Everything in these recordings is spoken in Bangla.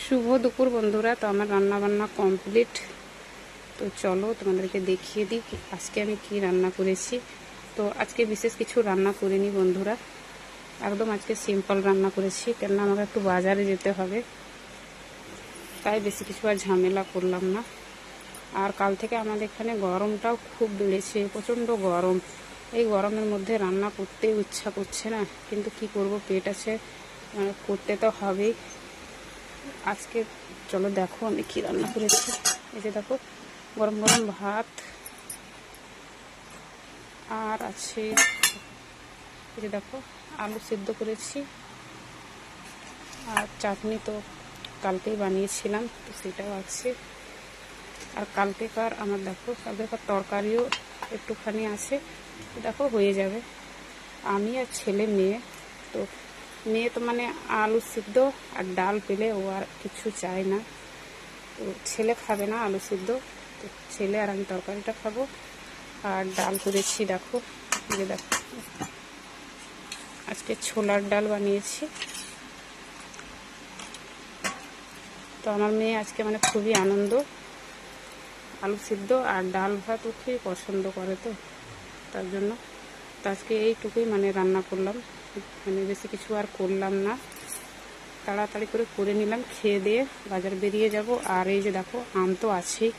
শুভ দুপুর বন্ধুরা। তো আমার রান্না বান্না কমপ্লিট। তো চলো তোমাদেরকে দেখিয়ে দিই আজকে আমি কি রান্না করেছি। তো আজকে বিশেষ কিছু রান্না করিনি বন্ধুরা, একদম আজকে সিম্পল রান্না করেছি, কেননা আমাকে একটু বাজারে যেতে হবে, তাই বেশি কিছু আর ঝামেলা করলাম না। আর কাল থেকে আমাদের এখানে গরমটাও খুব বেড়েছে, প্রচণ্ড গরম। এই গরমের মধ্যে রান্না করতেই ইচ্ছা করছে না, কিন্তু কি করব, পেট আছে, করতে তো হবেই। আজকে চলো দেখো আমি কি রান্না করেছি। এই যে দেখো, গরম গরম ভাত, আর আছে এই যে দেখো আলু সিদ্ধ করেছি, আর চাটনি তো কালকেই বানিয়েছিলাম, তো সেটাও আছে। আর কালকেকার আমার দেখো কালকেকার তরকারিও একটুখানি আছে, দেখো হয়ে যাবে। আমি আর ছেলে মেয়ে, তো মেয়ে তো মানে আলু সিদ্ধ আর ডাল পেলে ও আর কিছু চায় না। তো ছেলে খাবে না আলু সিদ্ধ, তো ছেলে আর আমি তরকারিটা খাবো। আর ডাল করেছি দেখো, যে দেখো আজকে ছোলার ডাল বানিয়েছি। তো আমার মেয়ে আজকে মানে খুবই আনন্দ, আলু সিদ্ধ আর ডাল ভাত ও খুবই পছন্দ করে, তো তার জন্য তো আজকে এইটুকুই মানে রান্না করলাম, মানে বেশি কিছু আর করলাম না, তাড়াতাড়ি করে নিলাম, খেয়ে দিয়ে বাজার বেরিয়ে যাব। আর এই যে দেখো আম তো আছেই,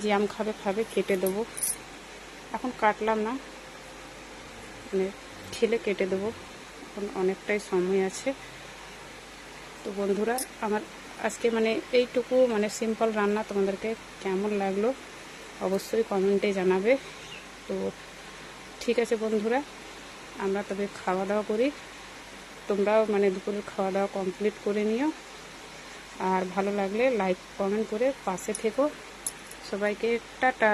যে আম খাবে খাবে, কেটে দেবো, এখন কাটলাম না, মানে খেলে কেটে দেবো, এখন অনেকটাই সময় আছে। তো বন্ধুরা আমার আজকে মানে এইটুকু মানে সিম্পল রান্না তোমাদেরকে কেমন লাগলো অবশ্যই কমেন্টে জানাবে। তো ঠিক আছে বন্ধুরা, আমরা তবে খাওয়া দাওয়া করি, তোমরাও মানে দুপুরের খাওয়া দাওয়া কমপ্লিট করে নিও। আর ভালো লাগলে লাইক কমেন্ট করে পাশে থেকো। সবাইকে টাটা।